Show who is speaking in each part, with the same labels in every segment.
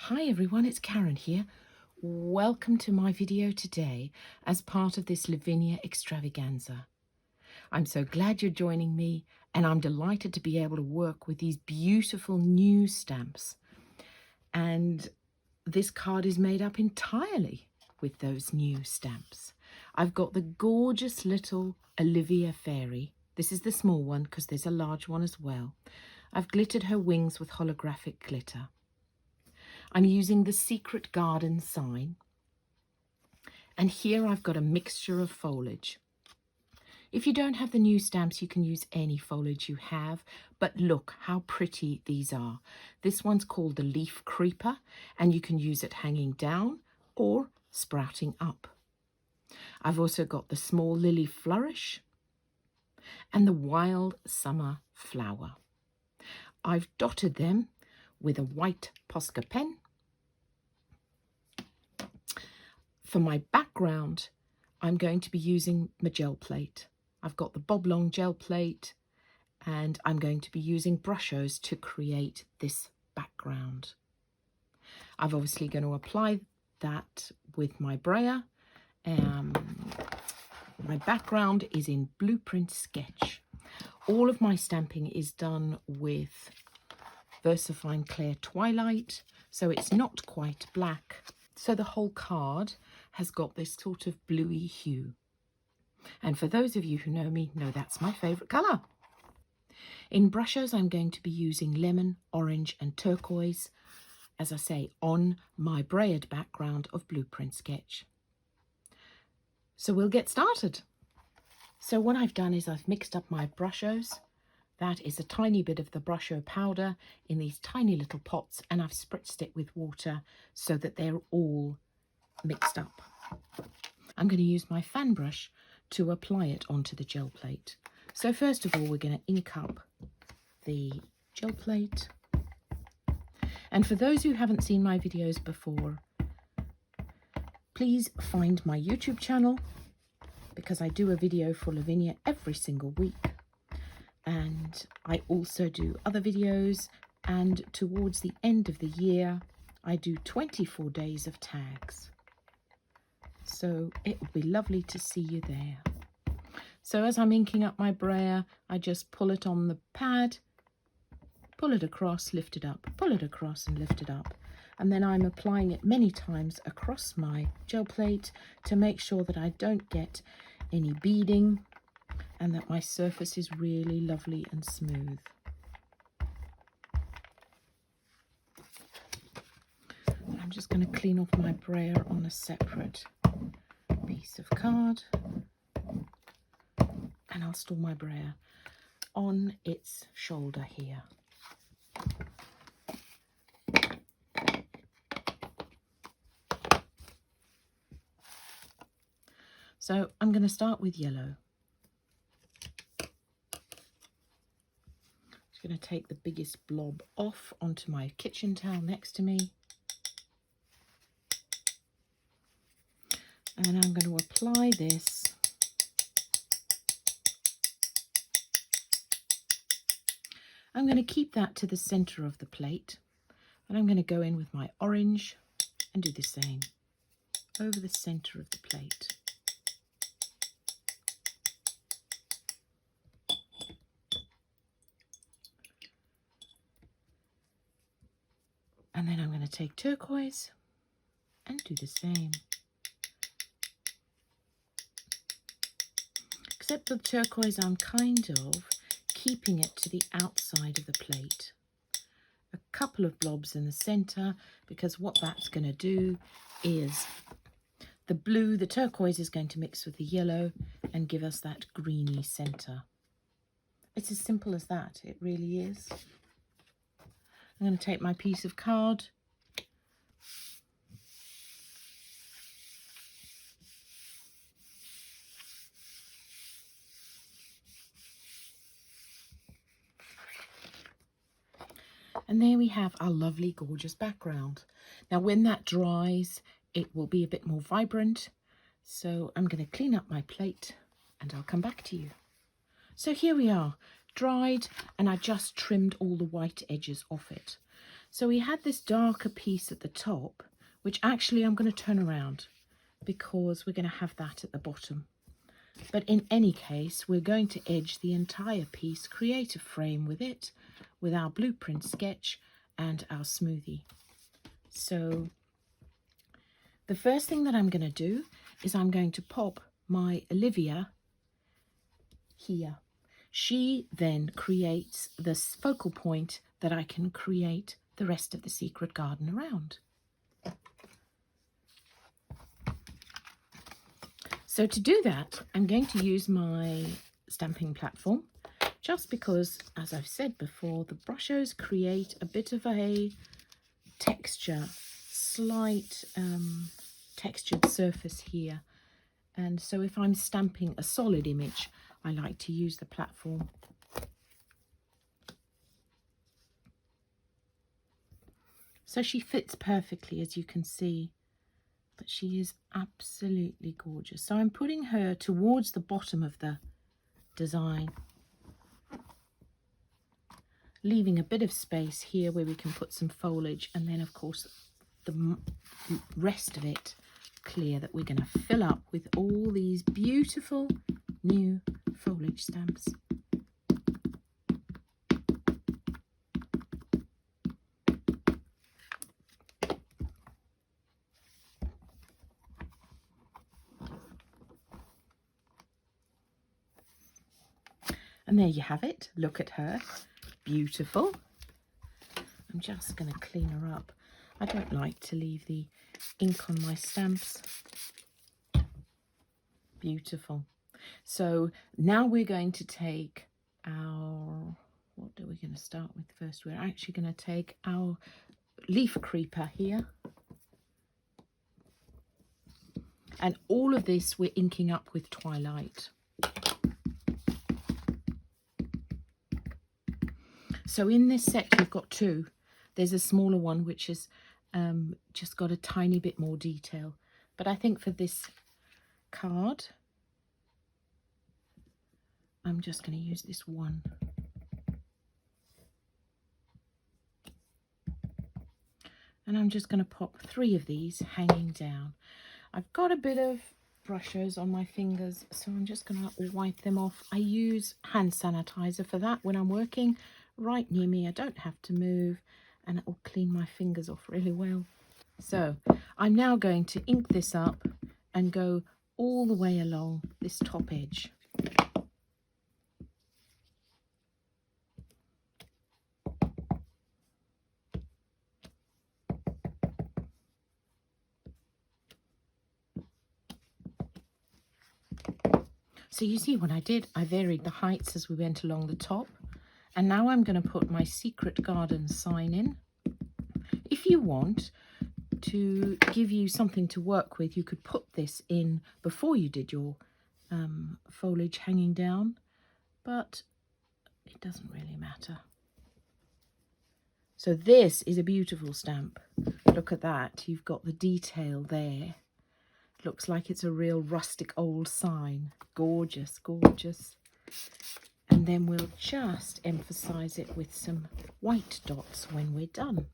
Speaker 1: Hi everyone, it's Karen here. Welcome to my video today as part of this Lavinia extravaganza. I'm so glad you're joining me, and I'm delighted to be able to work with these beautiful new stamps. And this card is made up entirely with those new stamps. I've got the gorgeous little Olivia fairy. This is the small one because there's a large one as well. I've glittered her wings with holographic glitter. I'm using the Secret Garden sign. And here I've got a mixture of foliage. If you don't have the new stamps, you can use any foliage you have. But look how pretty these are. This one's called the Leaf Creeper, and you can use it hanging down or sprouting up. I've also got the Small Lily Flourish and the Wild Summer Flower. I've dotted them with a white Posca pen. For my background, I'm going to be using my gel plate. I've got the Bob Long gel plate, and I'm going to be using brushos to create this background. I'm obviously going to apply that with my brayer. My background is in Blueprint Sketch. All of my stamping is done with VersaFine Clear Twilight, so it's not quite black. So the whole card has got this sort of bluey hue. And for those of you who know me, know that's my favourite colour. In brushes, I'm going to be using lemon, orange and turquoise, as I say, on my brayered background of Blueprint Sketch. So we'll get started. So what I've done is I've mixed up my brushos. That is a tiny bit of the brusho powder in these tiny little pots, and I've spritzed it with water so that they're all mixed up. I'm going to use my fan brush to apply it onto the gel plate. So first of all, we're going to ink up the gel plate. And for those who haven't seen my videos before, please find my YouTube channel, because I do a video for Lavinia every single week. And I also do other videos, and towards the end of the year I do 24 days of tags. So it would be lovely to see you there. So as I'm inking up my brayer, I just pull it on the pad, pull it across, lift it up, pull it across and lift it up. And then I'm applying it many times across my gel plate to make sure that I don't get any beading and that my surface is really lovely and smooth. I'm just going to clean off my brayer on a separate piece of card, and I'll store my brayer on its shoulder here. So I'm going to start with yellow. I'm going to take the biggest blob off onto my kitchen towel next to me. And then I'm going to apply this I'm going to keep that to the center of the plate, and I'm going to go in with my orange and do the same over the center of the plate. And then I'm going to take turquoise and do the same. Except the turquoise, I'm kind of keeping it to the outside of the plate. A couple of blobs in the center, because what that's going to do is the turquoise is going to mix with the yellow and give us that greeny center. It's as simple as that, it really is. I'm going to take my piece of card, and there we have our lovely, gorgeous background. Now when that dries, it will be a bit more vibrant. So I'm going to clean up my plate and I'll come back to you. So here we are, dried, and I just trimmed all the white edges off it. So we had this darker piece at the top, which actually I'm going to turn around because we're going to have that at the bottom. But in any case, we're going to edge the entire piece, create a frame with it, with our blueprint sketch and our smoothie. So the first thing that I'm going to do is I'm going to pop my Olivia here. She then creates this focal point that I can create the rest of the secret garden around. So to do that, I'm going to use my stamping platform, just because, as I've said before, the brushes create a bit of a texture, slight textured surface here. And so if I'm stamping a solid image, I like to use the platform. So she fits perfectly, as you can see, but she is absolutely gorgeous. So I'm putting her towards the bottom of the design, leaving a bit of space here where we can put some foliage, and then of course the rest of it clear that we're going to fill up with all these beautiful new foliage stamps. And there you have it. Look at her. Beautiful. I'm just going to clean her up. I don't like to leave the ink on my stamps. Beautiful. So now we're going to take our, what are we going to start with first? We're actually going to take our leaf creeper here. And all of this we're inking up with Twilight. So in this set we've got two. There's a smaller one which is just got a tiny bit more detail. But I think for this card, I'm just going to use this one. And I'm just going to pop 3 of these hanging down. I've got a bit of brushes on my fingers, so I'm just going to wipe them off. I use hand sanitizer for that when I'm working right near me. I don't have to move, and it will clean my fingers off really well. So I'm now going to ink this up and go all the way along this top edge. So you see what I did? I varied the heights as we went along the top. And now I'm going to put my secret garden sign in. If you want to give you something to work with, you could put this in before you did your foliage hanging down, but it doesn't really matter. So this is a beautiful stamp. Look at that. You've got the detail there. Looks like it's a real rustic old sign. Gorgeous, gorgeous. And then we'll just emphasize it with some white dots when we're done.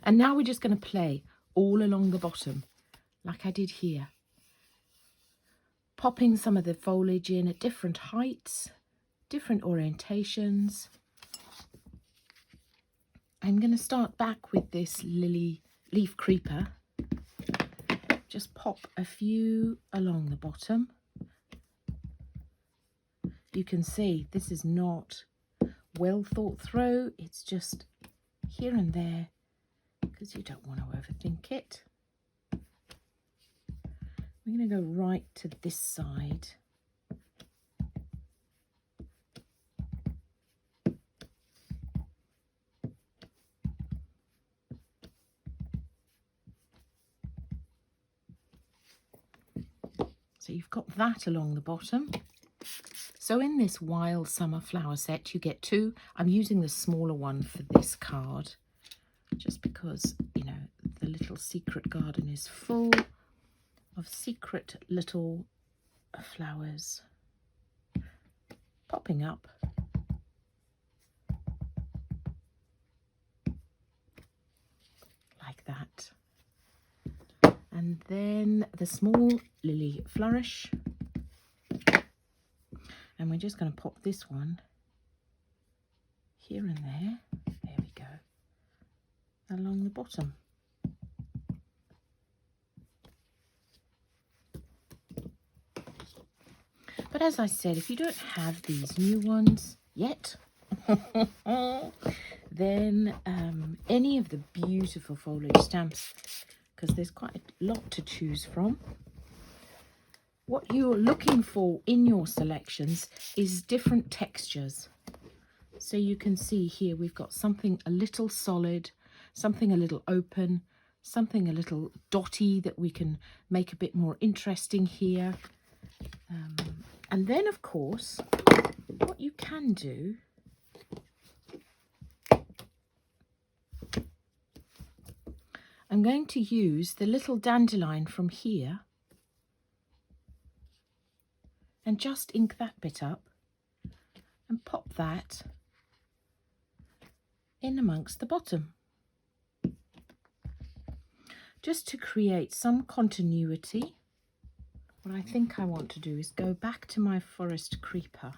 Speaker 1: And now we're just going to play all along the bottom, like I did here. Popping some of the foliage in at different heights, different orientations. I'm going to start back with this leaf creeper. Just pop a few along the bottom. You can see this is not well thought through. It's just here and there because you don't want to overthink it. We're going to go right to this side. So you've got that along the bottom. So in this Wild Summer Flower set, you get 2. I'm using the smaller one for this card, just because, you know, the little secret garden is full of secret little flowers popping up. like that. And then the small lily flourish. And we're just going to pop this one here and there. There we go. Along the bottom. But as I said, if you don't have these new ones yet, then any of the beautiful foliage stamps, because there's quite a lot to choose from. What you're looking for in your selections is different textures. So you can see here we've got something a little solid, something a little open, something a little dotty that we can make a bit more interesting here. And then, of course, what you can do I'm going to use the little dandelion from here and just ink that bit up and pop that in amongst the bottom, just to create some continuity. What I think I want to do is go back to my forest creeper,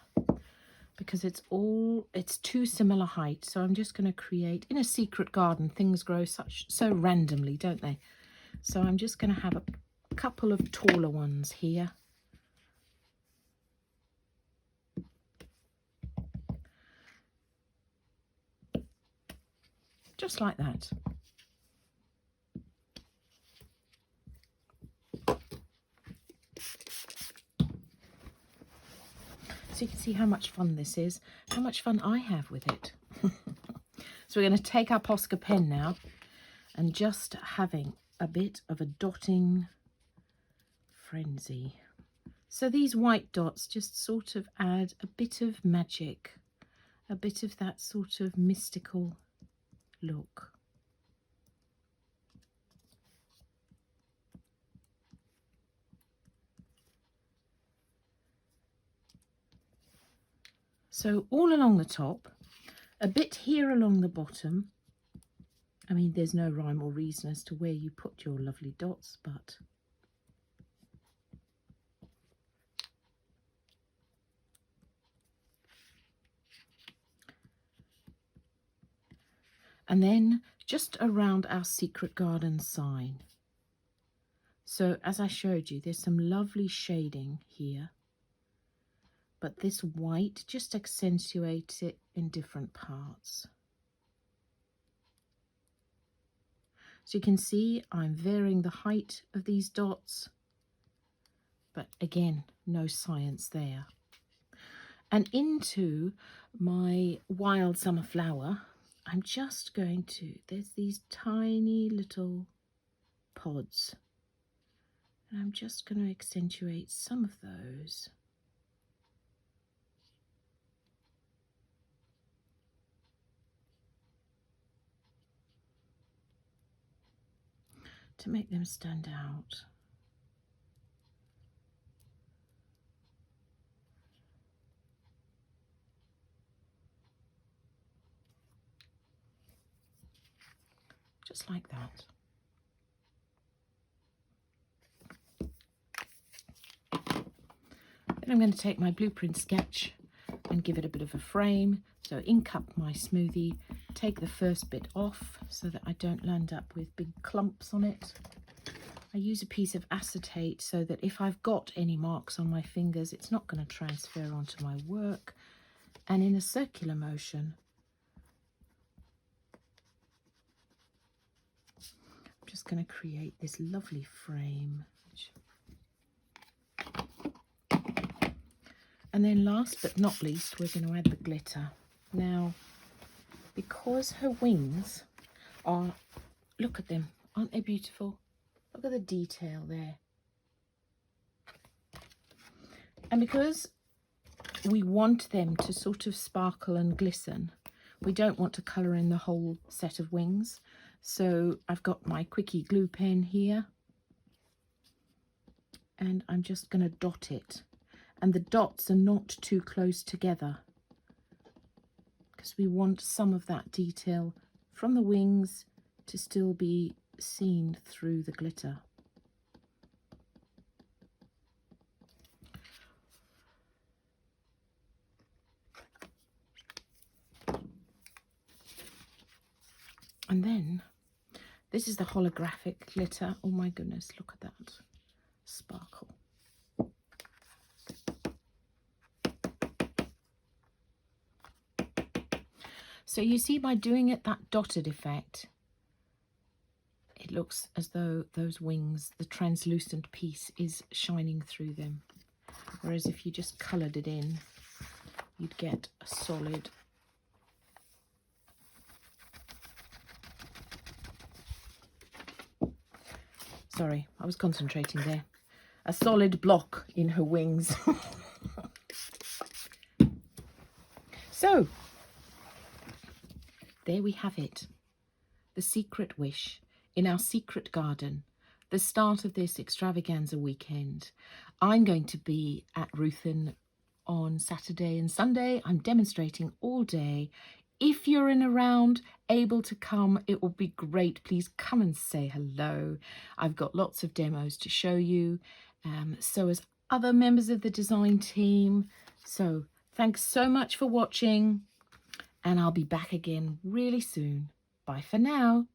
Speaker 1: because it's too similar height. So I'm just going to create, in a secret garden, things grow so randomly, don't they? So I'm just going to have a couple of taller ones here. Just like that. So you can see how much fun this is, how much fun I have with it. So we're going to take our Posca pen now and just having a bit of a dotting frenzy. So these white dots just sort of add a bit of magic, a bit of that sort of mystical look. So all along the top, a bit here along the bottom. I mean, there's no rhyme or reason as to where you put your lovely dots, but and then just around our secret garden sign. So as I showed you, there's some lovely shading here, but this white just accentuates it in different parts. So you can see I'm varying the height of these dots, but again, no science there. And into my wild summer flower, I'm just going to, there's these tiny little pods, and I'm just going to accentuate some of those. To make them stand out. Just like that. Then I'm going to take my blueprint sketch and give it a bit of a frame. So ink up my smoothie, take the first bit off so that I don't land up with big clumps on it. I use a piece of acetate so that if I've got any marks on my fingers, it's not going to transfer onto my work. And in a circular motion, I'm just going to create this lovely frame. And then last but not least, we're going to add the glitter. Now, because her wings are, look at them, aren't they beautiful? Look at the detail there. And because we want them to sort of sparkle and glisten, we don't want to colour in the whole set of wings. So I've got my quickie glue pen here, and I'm just going to dot it. And the dots are not too close together, because we want some of that detail from the wings to still be seen through the glitter. And then this is the holographic glitter. Oh my goodness, look at that sparkle. So you see, by doing it that dotted effect, it looks as though those wings, the translucent piece, is shining through them. Whereas if you just coloured it in, you'd get a solid sorry, I was concentrating there. A solid block in her wings. So, there we have it. The secret wish in our secret garden. The start of this extravaganza weekend. I'm going to be at Ruthin on Saturday and Sunday. I'm demonstrating all day. If you're in around, able to come, it will be great. Please come and say hello. I've got lots of demos to show you, so as other members of the design team. So thanks so much for watching, and I'll be back again really soon. Bye for now.